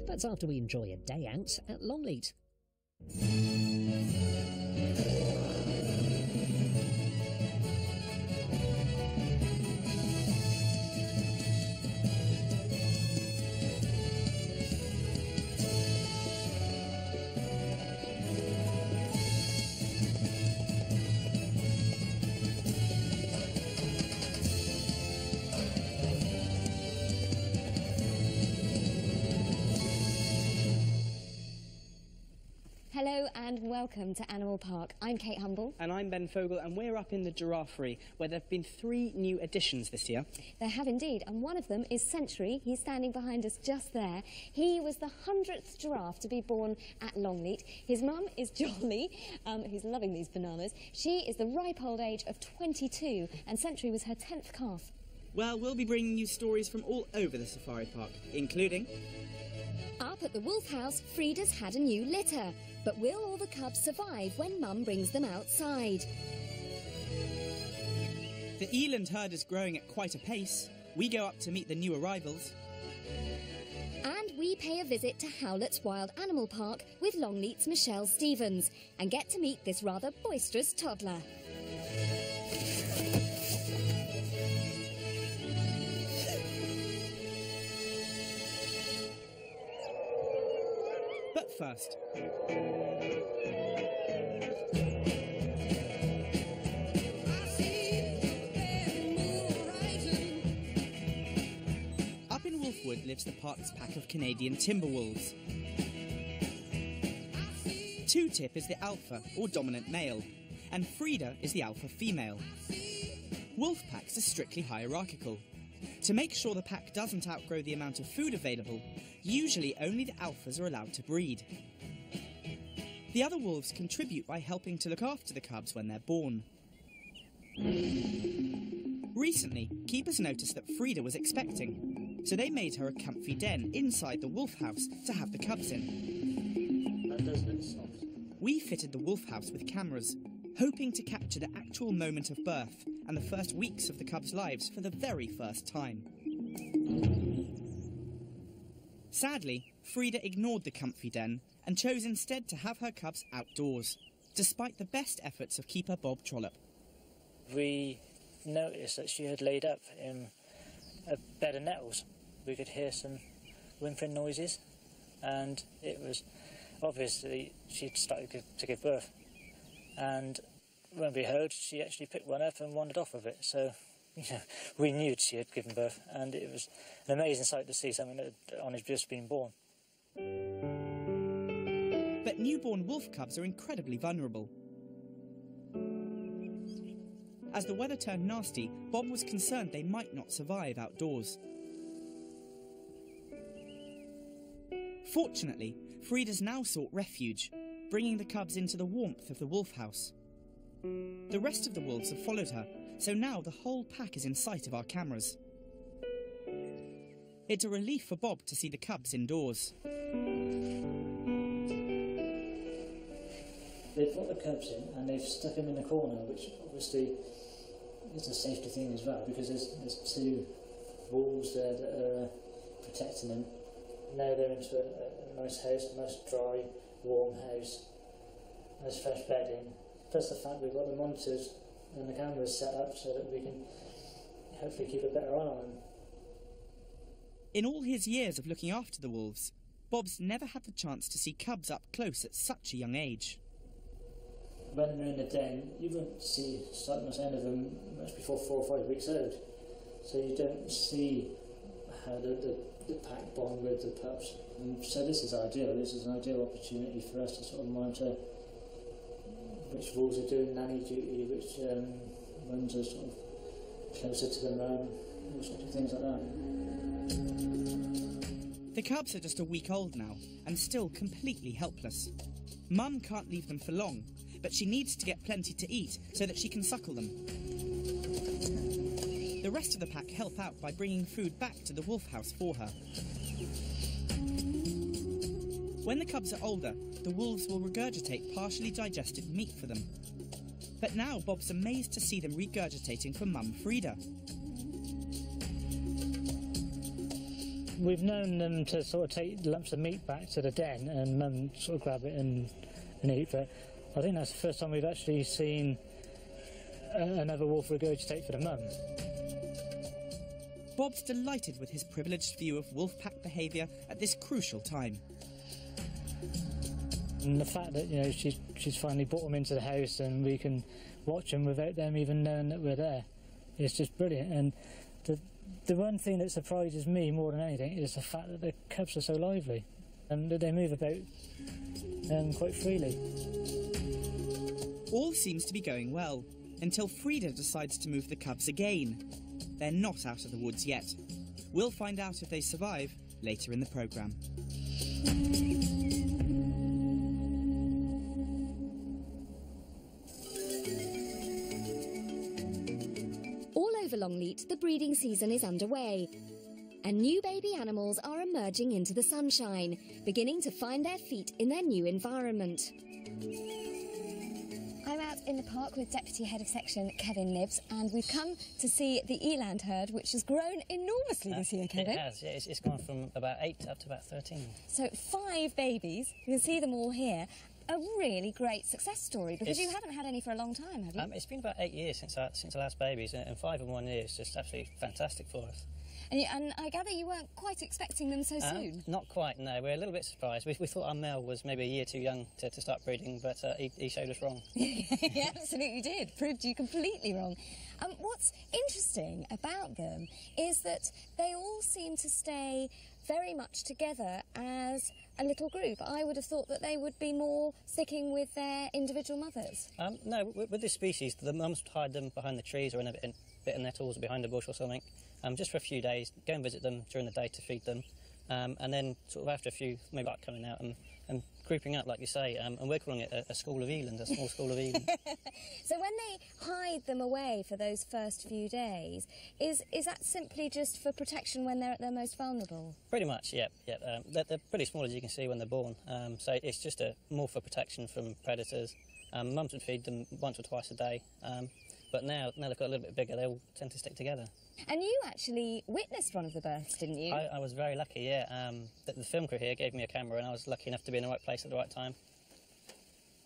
That's after we enjoy a day out at Longleat. Hello and welcome to Animal Park. I'm Kate Humble. And I'm Ben Fogel, and we're up in the Giraffery, where there have been 3 new additions this year. There have indeed, and one of them is Century. He's standing behind us just there. He was the 100th giraffe to be born at Longleat. His mum is Jolly, who's loving these bananas. She is the ripe old age of 22, and Century was her 10th calf. Well, we'll be bringing you stories from all over the safari park, including... Up at the Wolf House, Frida's had a new litter. But will all the cubs survive when Mum brings them outside? The eland herd is growing at quite a pace. We go up to meet the new arrivals. And we pay a visit to Howlett's Wild Animal Park with Longleat's Michelle Stevens and get to meet this rather boisterous toddler. But first... Up in Wolfwood lives the park's pack of Canadian timber wolves. Two-Tip is the alpha, or dominant male, and Frida is the alpha female. Wolf packs are strictly hierarchical. To make sure the pack doesn't outgrow the amount of food available, usually only the alphas are allowed to breed. The other wolves contribute by helping to look after the cubs when they're born. Recently, keepers noticed that Frida was expecting, so they made her a comfy den inside the wolf house to have the cubs in. That does look soft. We fitted the wolf house with cameras, hoping to capture the actual moment of birth and the first weeks of the cubs' lives for the very first time. Sadly, Frida ignored the comfy den and chose instead to have her cubs outdoors, despite the best efforts of keeper Bob Trollope. We noticed that she had laid up in a bed of nettles. We could hear some whimpering noises, and it was obviously she'd started to give birth. And when we heard, she actually picked one up and wandered off with it. So, we knew she had given birth, and it was an amazing sight to see something that had only just been born. But newborn wolf cubs are incredibly vulnerable. As the weather turned nasty, Bob was concerned they might not survive outdoors. Fortunately, Frida's now sought refuge, bringing the cubs into the warmth of the wolf house. The rest of the wolves have followed her, so now the whole pack is in sight of our cameras. It's a relief for Bob to see the cubs indoors. They've brought the cubs in and they've stuck them in the corner, which obviously is a safety thing as well, because there's 2 wolves there that are protecting them. Now they're into a nice house, a nice dry, warm house. There's fresh bedding. Plus the fact we've got the monitors and the cameras set up so that we can hopefully keep a better eye on them. In all his years of looking after the wolves, Bob's never had the chance to see cubs up close at such a young age. When they're in the den, you won't see sight much end of them much before 4 or 5 weeks old. So you don't see how the pack bond with the pups. And so this is ideal. This is an ideal opportunity for us to sort of monitor which wolves are doing nanny duty, which ones are sort of closer to the mum, all sorts of things like that. The cubs are just a week old now, and still completely helpless. Mum can't leave them for long, but she needs to get plenty to eat so that she can suckle them. The rest of the pack help out by bringing food back to the wolf house for her. When the cubs are older, the wolves will regurgitate partially digested meat for them. But now Bob's amazed to see them regurgitating for Mum Frida. we've known them to sort of take lumps of meat back to the den and Mum sort of grab it and eat, but I think that's the first time we've actually seen another wolf regurgitate for the mum. Bob's delighted with his privileged view of wolf pack behaviour at this crucial time. And the fact that, you know, she's finally brought them into the house and we can watch them without them even knowing that we're there, it's just brilliant. And the one thing that surprises me more than anything is the fact that the cubs are so lively and that they move about quite freely. All seems to be going well, until Frida decides to move the cubs again. They're not out of the woods yet. We'll find out if they survive later in the programme. All over Longleat, the breeding season is underway, and new baby animals are emerging into the sunshine, beginning to find their feet in their new environment. I'm out in the park with Deputy Head of Section Kevin Nibbs, and we've come to see the eland herd, which has grown enormously this year, Kevin. It has, yeah. It's gone from about 8 up to about 13. So 5 babies, you can see them all here. A really great success story, because you haven't had any for a long time, have you? It's been about 8 years since the last babies, and 5 in 1 year is just absolutely fantastic for us. And I gather you weren't quite expecting them so soon? Not quite, no. We're a little bit surprised. We thought our male was maybe a year too young to start breeding, but he showed us wrong. He absolutely did. Proved you completely wrong. What's interesting about them is that they all seem to stay very much together as a little group. I would have thought that they would be more sticking with their individual mothers. No, with this species, the mums would hide them behind the trees or in a bit of nettles or behind a bush or something, just for a few days, go and visit them during the day to feed them, and then sort of after a few, maybe like coming out and grouping up, like you say, and we're calling it a school of eland, a small school of eland. So when they hide them away for those first few days, is that simply just for protection when they're at their most vulnerable? Pretty much, yeah. They're pretty small, as you can see, when they're born, so it's just more for protection from predators. Mums would feed them once or twice a day, but now they've got a little bit bigger, they all tend to stick together. And you actually witnessed one of the births, didn't you? I was very lucky, yeah. The film crew here gave me a camera and I was lucky enough to be in the right place at the right time.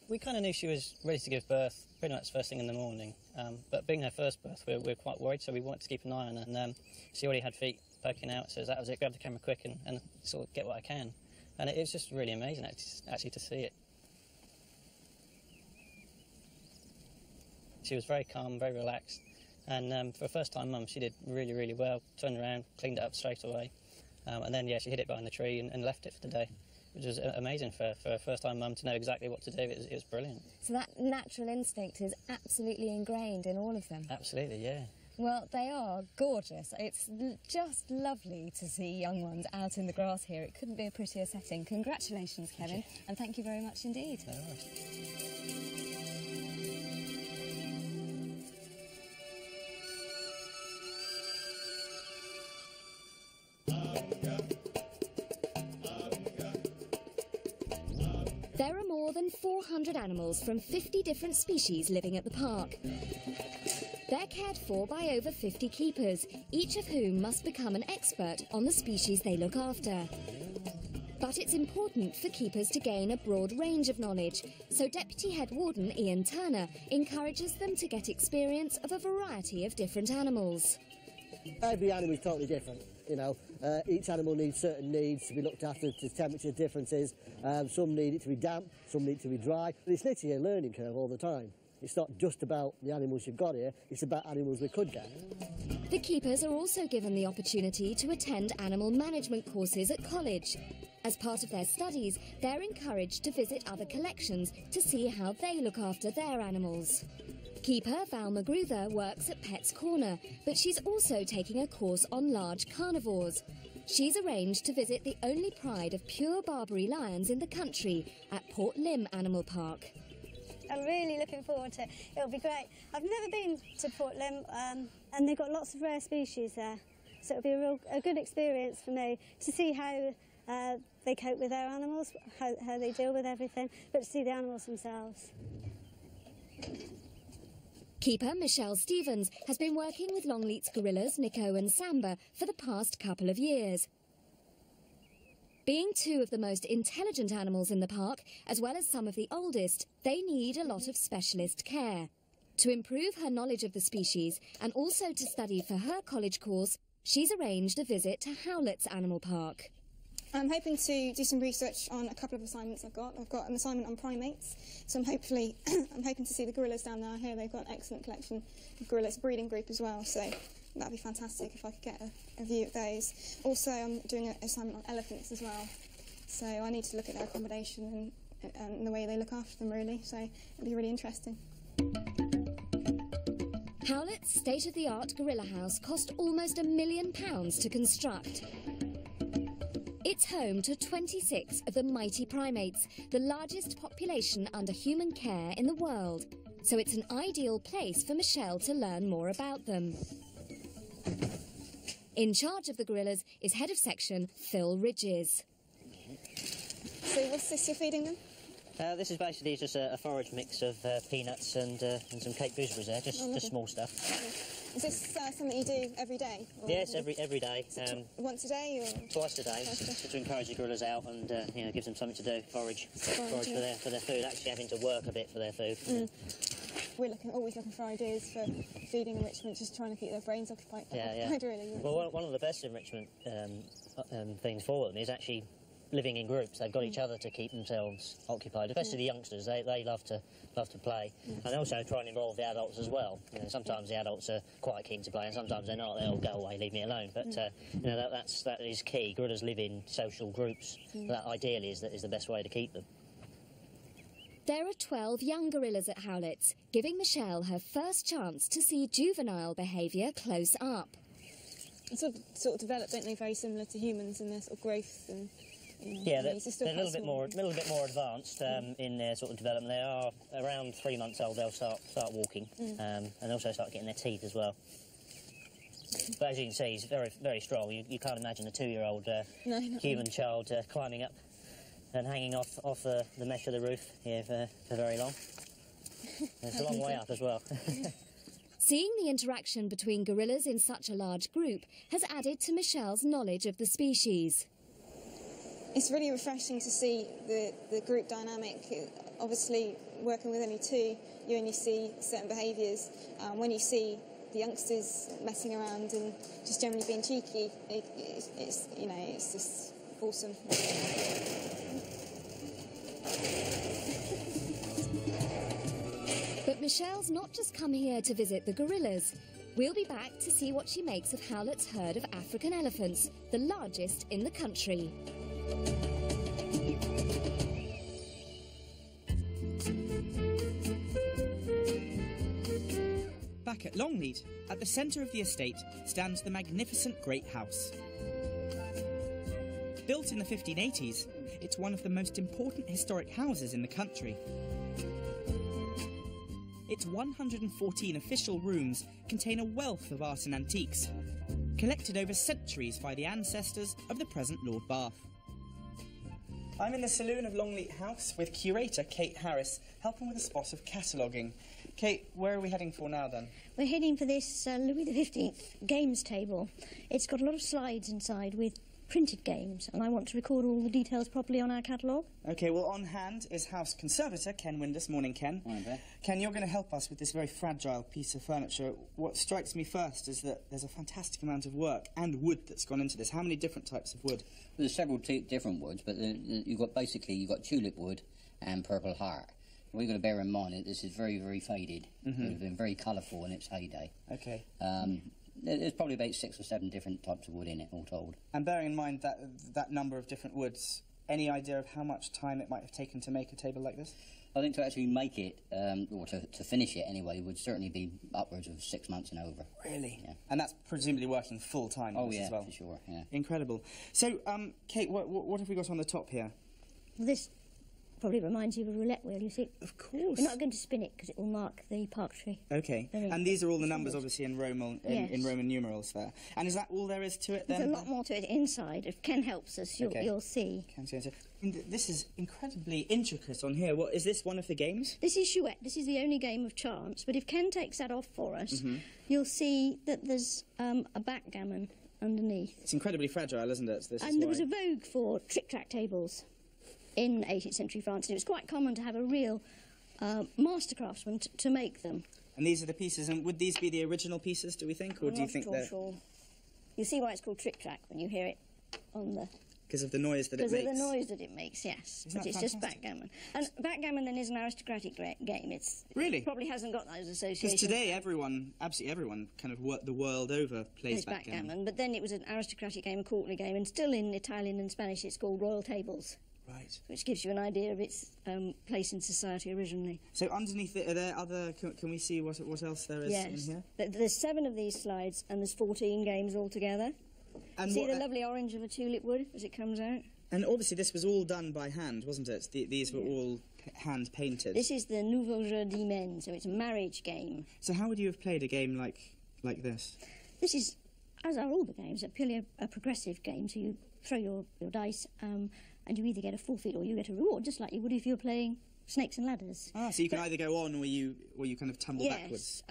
We kind of knew she was ready to give birth pretty much first thing in the morning, but being her first birth, we were quite worried, so we wanted to keep an eye on her, and she already had feet poking out, so that was it. Grab the camera quick and sort of get what I can. And it was just really amazing actually to see it. She was very calm, very relaxed, and for a first-time mum, she did really, really well. Turned around, cleaned it up straight away, and then, yeah, she hid it behind the tree and left it for the day, which was amazing for a first-time mum to know exactly what to do. It was brilliant. So that natural instinct is absolutely ingrained in all of them? Absolutely, yeah. Well, they are gorgeous. It's just lovely to see young ones out in the grass here. It couldn't be a prettier setting. Congratulations, Kevin, and thank you very much indeed. No worries. There are more than 400 animals from 50 different species living at the park. They're cared for by over 50 keepers, each of whom must become an expert on the species they look after. But it's important for keepers to gain a broad range of knowledge, so Deputy Head Warden Ian Turner encourages them to get experience of a variety of different animals. Every animal is totally different, you know. Each animal needs certain needs to be looked after, to temperature differences. Some need it to be damp, some need it to be dry. But it's literally a learning curve all the time. It's not just about the animals you've got here, it's about animals we could get. The keepers are also given the opportunity to attend animal management courses at college. As part of their studies, they're encouraged to visit other collections to see how they look after their animals. Keeper Val Magruder works at Pets Corner, but she's also taking a course on large carnivores. She's arranged to visit the only pride of pure Barbary lions in the country at Port Lympne Animal Park. I'm really looking forward to it. It'll be great. I've never been to Port Lympne, and they've got lots of rare species there. So it'll be a good experience for me to see how they cope with their animals, how they deal with everything, but to see the animals themselves. Keeper Michelle Stevens has been working with Longleat's gorillas Nico and Samba for the past couple of years. Being two of the most intelligent animals in the park, as well as some of the oldest, they need a lot of specialist care. To improve her knowledge of the species and also to study for her college course, she's arranged a visit to Howlett's Animal Park. I'm hoping to do some research on a couple of assignments I've got. I've got an assignment on primates, so I'm hoping to see the gorillas down there. Here they've got an excellent collection of gorillas, breeding group as well, so that'd be fantastic if I could get a view of those. Also, I'm doing an assignment on elephants as well, so I need to look at their accommodation and the way they look after them, really, so it'll be really interesting. Howlett's state-of-the-art gorilla house cost almost £1 million to construct. It's home to 26 of the mighty primates, the largest population under human care in the world. So it's an ideal place for Michelle to learn more about them. In charge of the gorillas is head of section Phil Ridges. So what's this you're feeding them? This is basically just a forage mix of peanuts and some Cape gooseberries there, just small stuff. Okay. Is this something you do every day? Yes, every day. Once a day? Or? Twice a day, just to encourage the gorillas out and gives them something to do, forage for their food, actually having to work a bit for their food. Mm. We're always looking for ideas for feeding enrichment, just trying to keep their brains occupied. Really. Well, one of the best enrichment things for them is actually living in groups. They've got each other to keep themselves occupied, especially the youngsters. They love to play, and also try and involve the adults as well. Sometimes the adults are quite keen to play, and sometimes they're not. They'll go away, leave me alone. But that is key. Gorillas live in social groups. That ideally is the best way to keep them. There are 12 young gorillas at Howlett's, giving Michelle her first chance to see juvenile behaviour close up. They sort of develop, don't they, very similar to humans in their sort of growth and. Yeah, they're a little bit more advanced in their sort of development. They are around 3 months old. They'll start walking, and also start getting their teeth as well. But as you can see, he's very, very strong. You can't imagine a 2-year-old human child climbing up and hanging off the mesh of the roof here for very long. It's a long way up as well. Seeing the interaction between gorillas in such a large group has added to Michelle's knowledge of the species. It's really refreshing to see the group dynamic. Obviously, working with only two, you only see certain behaviours. When you see the youngsters messing around and just generally being cheeky, it's just awesome. But Michelle's not just come here to visit the gorillas. We'll be back to see what she makes of Howlett's herd of African elephants, the largest in the country. Back at Longleat, at the centre of the estate, stands the magnificent Great House. Built in the 1580s, it's one of the most important historic houses in the country. Its 114 official rooms contain a wealth of art and antiques, collected over centuries by the ancestors of the present Lord Bath. I'm in the saloon of Longleat House with curator Kate Harris, helping with a spot of cataloguing. Kate, where are we heading for now then? We're heading for this Louis XV games table. It's got a lot of slides inside with printed games, and I want to record all the details properly on our catalogue. OK, well, on hand is House Conservator Ken Windus. Morning, Ken. Morning, Ben. Ken, you're going to help us with this very fragile piece of furniture. What strikes me first is that there's a fantastic amount of work and wood that's gone into this. How many different types of wood? Well, there's several different woods, but you've got tulip wood and purple heart. What you've got to bear in mind is this is very, very faded. It would have been very colourful in its heyday. OK. There's probably about 6 or 7 different types of wood in it, all told. And bearing in mind that number of different woods, any idea of how much time it might have taken to make a table like this? I think to actually make it, or to finish it anyway, would certainly be upwards of 6 months and over. Really? Yeah. And that's presumably working full-time as well? Oh, yeah, for sure, yeah. Incredible. So, Kate, what have we got on the top here? Well, this probably reminds you of a roulette wheel, you see. Of course. We're not going to spin it because it will mark the park tree. OK. And these are all the numbers, obviously, in Roman numerals there. And is that all there is to it, then? There's a lot more to it inside. If Ken helps us, you'll see. This is incredibly intricate on here. Is this one of the games? This is Chouette. This is the only game of chance. But if Ken takes that off for us, you'll see that there's a backgammon underneath. It's incredibly fragile, isn't it? And there was a vogue for trick-track tables in 18th century France, and it was quite common to have a real master craftsman to make them. And these are the pieces, and would these be the original pieces, do we think, or do you think they're... Sure. You see why it's called trick-track when you hear it on the... Because of the noise that it makes? Because of the noise that it makes, yes. Isn't But it's fantastic? just backgammon. And backgammon then is an aristocratic game. Really? It probably hasn't got those associations. Because today absolutely everyone, kind of the world over plays backgammon. But then it was an aristocratic game, a courtly game, and still in Italian and Spanish it's called royal tables. Right. Which gives you an idea of its place in society originally. So underneath it, are there other... Can we see what else there is in here? There's 7 of these slides and there's 14 games altogether. And see the lovely orange of a tulip wood as it comes out? And obviously this was all done by hand, wasn't it? These were all hand-painted. This is the Nouveau Jeu d'Hymen, so it's a marriage game. So how would you have played a game like this? This is, as are all the games, purely a progressive game, so you throw your dice and you either get a forfeit or you get a reward, just like you would if you were playing Snakes and Ladders. Ah, so you can either go on or you kind of tumble backwards.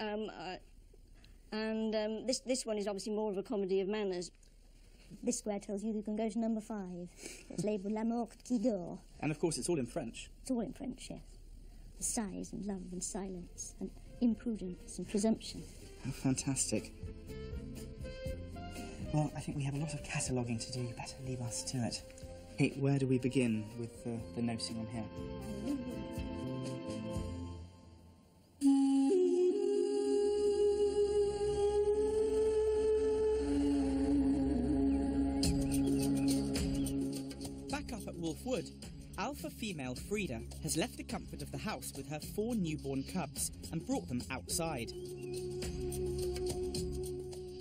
Yes, this one is obviously more of a comedy of manners. This square tells you can go to number 5. It's labelled L'amour qui dort. And of course it's all in French. It's all in French, yes. Sighs and love and silence and imprudence and presumption. How fantastic. Well, I think we have a lot of cataloguing to do. You better leave us to it. Hey, where do we begin with the nosing on here? Back up at Wolf Wood, alpha female Frida has left the comfort of the house with her 4 newborn cubs and brought them outside.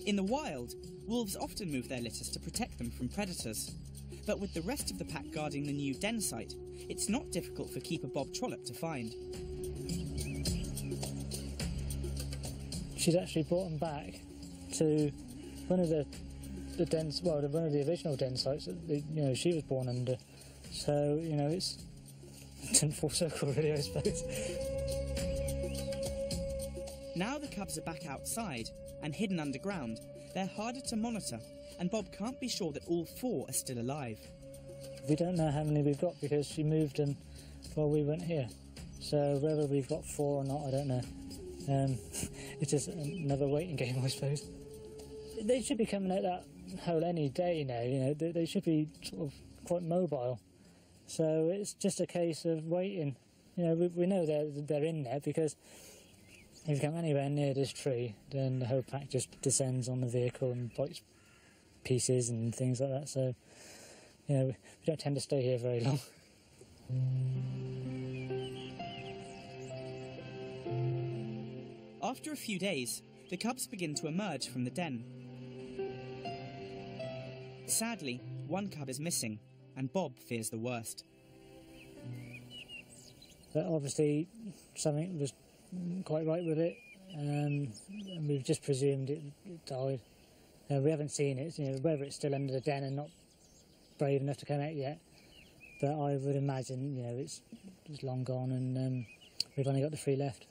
In the wild, wolves often move their litters to protect them from predators. But with the rest of the pack guarding the new den site, it's not difficult for keeper Bob Trollope to find. She's actually brought them back to one of the dens, well, one of the original den sites that she was born under. So it's in full circle, really, I suppose. Now the cubs are back outside and hidden underground, they're harder to monitor, and Bob can't be sure that all 4 are still alive. We don't know how many we've got because she moved them while we weren't here. So whether we've got 4 or not, I don't know. It's just another waiting game, I suppose. They should be coming out that hole any day now. They should be sort of quite mobile. So it's just a case of waiting. We know they're in there because if you come anywhere near this tree, then the whole pack just descends on the vehicle and bites pieces and things like that. So, we don't tend to stay here very long. After a few days, the cubs begin to emerge from the den. Sadly, one cub is missing, and Bob fears the worst. But obviously, something was quite right with it, and we've just presumed it died. We haven't seen it, whether it's still under the den and not brave enough to come out yet. But I would imagine, it's long gone, and we've only got the 3 left.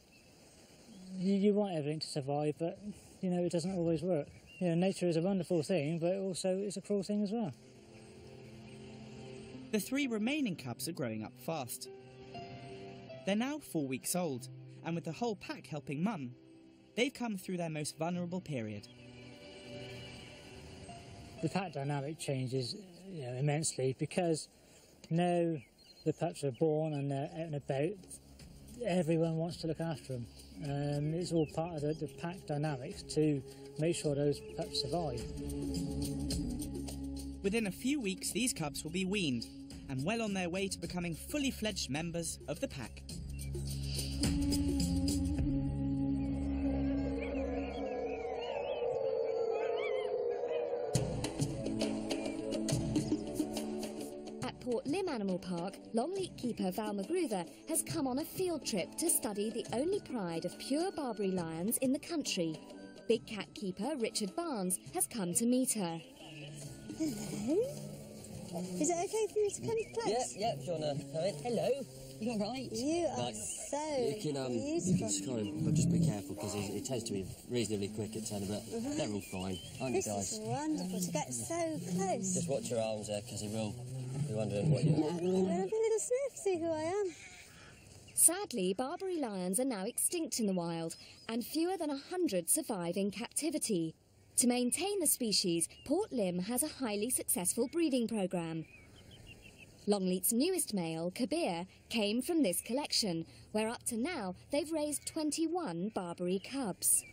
You want everything to survive, but it doesn't always work. Nature is a wonderful thing, but also it's a cruel thing as well. The 3 remaining cubs are growing up fast. They're now 4 weeks old, and with the whole pack helping Mum, they've come through their most vulnerable period. The pack dynamic changes immensely because now the pups are born and they're out and about, everyone wants to look after them. It's all part of the pack dynamics to make sure those pups survive. Within a few weeks, these cubs will be weaned and well on their way to becoming fully fledged members of the pack. Port Lymm Animal Park, Longleat keeper Val Magruder has come on a field trip to study the only pride of pure Barbary lions in the country. Big cat keeper Richard Barnes has come to meet her. Hello. Is it okay for you to come close? Yeah, if you want to come in. Hello. You all right? You are so you can beautiful. just kind of just be careful because it tends to be reasonably quick at 10, but they're all fine. Aren't you This guys? is wonderful to get so close. Just watch your arms there because he will be wondering what you're... Have a little sniff, see who I am. Sadly, Barbary lions are now extinct in the wild, and fewer than 100 survive in captivity. To maintain the species, Port Lim has a highly successful breeding programme. Longleat's newest male, Kabir, came from this collection, where up to now they've raised 21 Barbary cubs.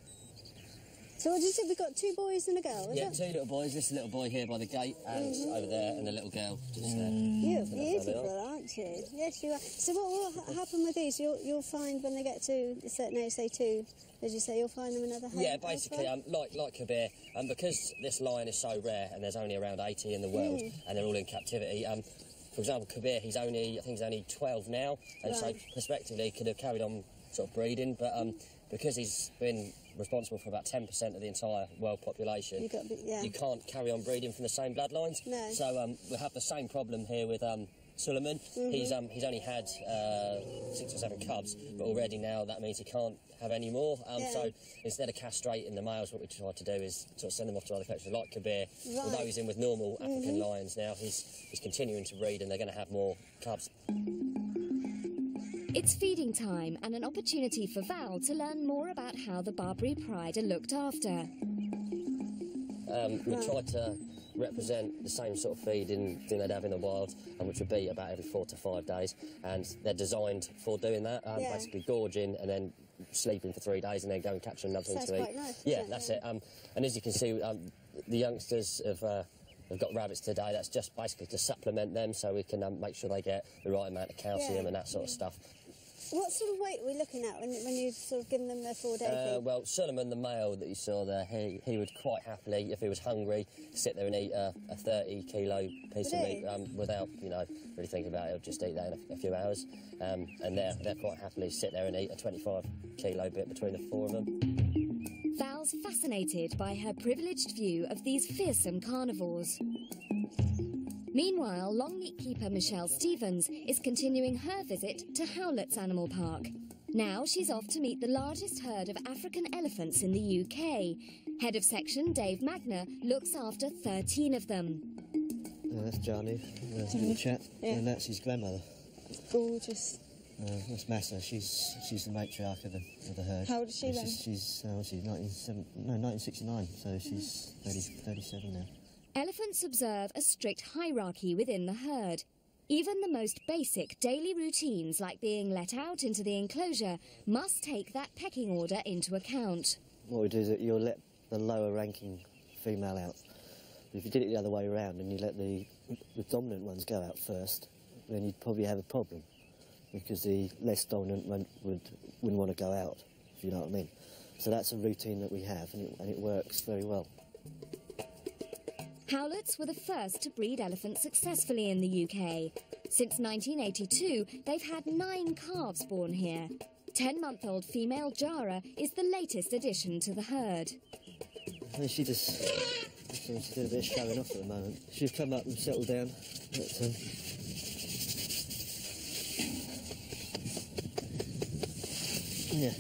So what did you say? We've got 2 boys and a girl, is Yeah, it? 2 little boys. This little boy here by the gate and over there, and the little girl just there. You're beautiful, aren't you? Yes, you are. So what will happen with these? You'll find when they get to a certain age, say 2, as you say, you'll find them another home. Yeah, basically, like Kabir, because this lion is so rare and there's only around 80 in the world and they're all in captivity, for example, Kabir, I think he's only 12 now, and so prospectively he could have carried on sort of breeding, but because he's been responsible for about 10% of the entire world population, you can't carry on breeding from the same bloodlines. No. So we have the same problem here with Suleiman. He's only had 6 or 7 cubs, but already now that means he can't have any more. So instead of castrating the males, what we try to do is sort of send them off to other collections like Kabir. Although he's in with normal African lions now, he's continuing to breed, and they're going to have more cubs. It's feeding time and an opportunity for Val to learn more about how the Barbary pride are looked after. We try to represent the same sort of feeding thing they'd have in the wild, which would be about every 4 to 5 days, and they're designed for doing that, basically gorging and then sleeping for 3 days and then go and catch another thing to eat. Quite nice, yeah, that's it. And as you can see, the youngsters have got rabbits today. That's just basically to supplement them so we can make sure they get the right amount of calcium and that sort of stuff. What sort of weight are we looking at when you've sort of given them their 4-day feed? Well, Suleiman, the male that you saw there, he would quite happily, if he was hungry, sit there and eat a 30-kilo piece of meat without, really thinking about it. He'll just eat that in a few hours. And they're quite happily sit there and eat a 25-kilo bit between the 4 of them. Val's fascinated by her privileged view of these fearsome carnivores. Meanwhile, Longleat keeper Michelle Stevens is continuing her visit to Howlett's Animal Park. Now she's off to meet the largest herd of African elephants in the UK. Head of section Dave Magner looks after 13 of them. That's Johnny, the little chap, and that's his grandmother. Gorgeous. That's Massa. She's the matriarch of the herd. How old is she then? She's 1969, so she's 37 now. Elephants observe a strict hierarchy within the herd. Even the most basic daily routines, like being let out into the enclosure, must take that pecking order into account. What we do is that you'll let the lower ranking female out. If you did it the other way around and you let the dominant ones go out first, then you'd probably have a problem, because the less dominant one wouldn't want to go out, if you know what I mean. So that's a routine that we have, and it works very well. Howletts were the first to breed elephants successfully in the UK. Since 1982, they've had 9 calves born here. 10-month-old female Jara is the latest addition to the herd. She's doing a bit of showing off at the moment. She's come up and settled down. But, yeah,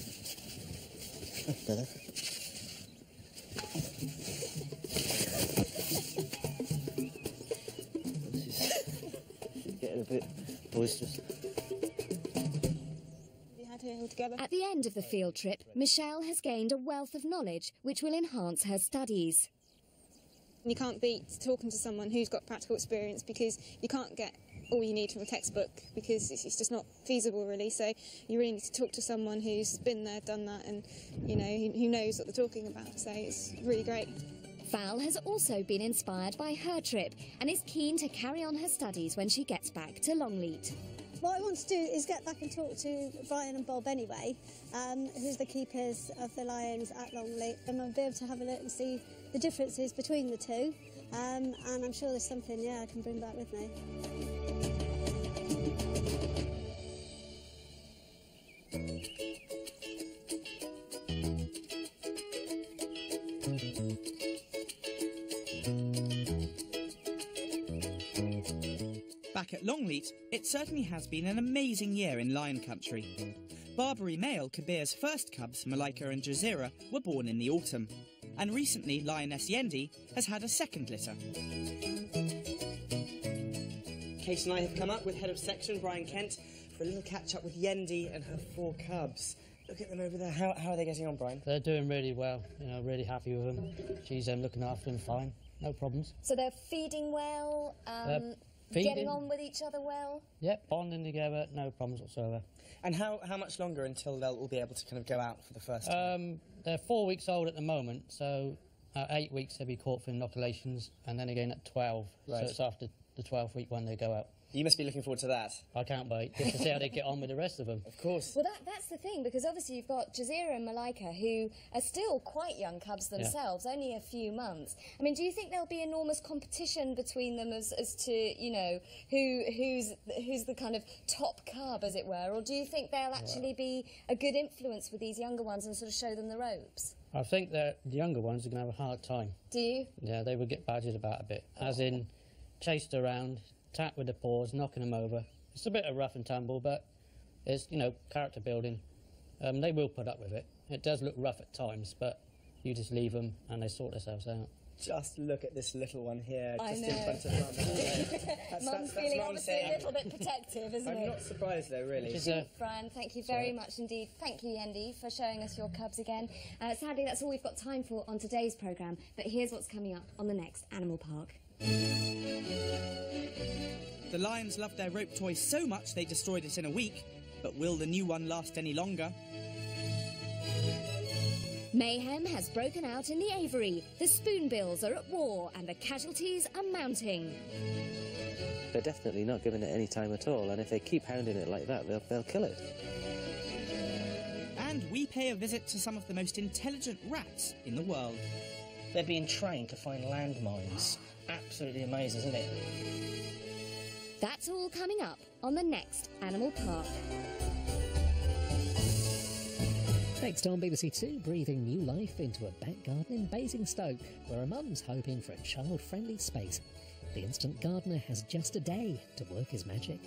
that's better. She's getting a bit boisterous. At the end of the field trip, Michelle has gained a wealth of knowledge which will enhance her studies. You can't beat talking to someone who's got practical experience, because you can't get all you need from a textbook, because it's just not feasible really. So you really need to talk to someone who's been there, done that, and who knows what they're talking about. So it's really great. Val has also been inspired by her trip and is keen to carry on her studies when she gets back to Longleat. What I want to do is get back and talk to Brian and Bob anyway, who's the keepers of the lions at Longleat, and I'll be able to have a look and see the differences between the two, and I'm sure there's something, I can bring back with me. Back back at Longleat, it certainly has been an amazing year in lion country. Barbary male Kabir's first cubs, Malika and Jazeera, were born in the autumn. And recently, lioness Yendi has had a second litter. Kate and I have come up with Head of Section, Brian Kent, for a little catch-up with Yendi and her 4 cubs. Look at them over there. How are they getting on, Brian? They're doing really well. You know, really happy with them. She's looking after them fine. No problems. So they're feeding well, getting on with each other well? Yep, bonding together, no problems whatsoever. And how much longer until they'll all be able to kind of go out for the first time? They're 4 weeks old at the moment, so 8 weeks they'll be caught for inoculations, and then again at 12. Right. So it's after the 12th week when they go out. You must be looking forward to that. I can't wait, just to see how they get on with the rest of them. Of course. Well, that's the thing, because obviously you've got Jazeera and Malika, who are still quite young cubs themselves, only a few months. I mean, do you think there'll be enormous competition between them as to, you know, who's the kind of top cub, as it were? Or do you think they'll actually be a good influence with these younger ones and sort of show them the ropes? I think that the younger ones are going to have a hard time. Do you? Yeah, they will get badgered about a bit, as in chased around, tap with the paws, knocking them over. It's a bit of rough and tumble, but it's, you know, character building. They will put up with it. It does look rough at times, but you just leave them and they sort themselves out. Just look at this little one here, I just know. in front of Mum. Mum's feeling obviously a little bit protective, isn't it? I'm not surprised though, really. Brian, thank you very much indeed. Thank you, Yendi, for showing us your cubs again. Sadly, that's all we've got time for on today's programme, but here's what's coming up on the next Animal Park. The lions loved their rope toy so much they destroyed it in a week, but will the new one last any longer? Mayhem has broken out in the aviary. The spoonbills are at war and the casualties are mounting. They're definitely not giving it any time at all, and if they keep hounding it like that, they'll kill it. And we pay a visit to some of the most intelligent rats in the world. They're being trained to find landmines. Absolutely amazing, isn't it? That's all coming up on the next Animal Park. Next on BBC Two, breathing new life into a back garden in Basingstoke, where a mum's hoping for a child-friendly space. The instant gardener has just a day to work his magic.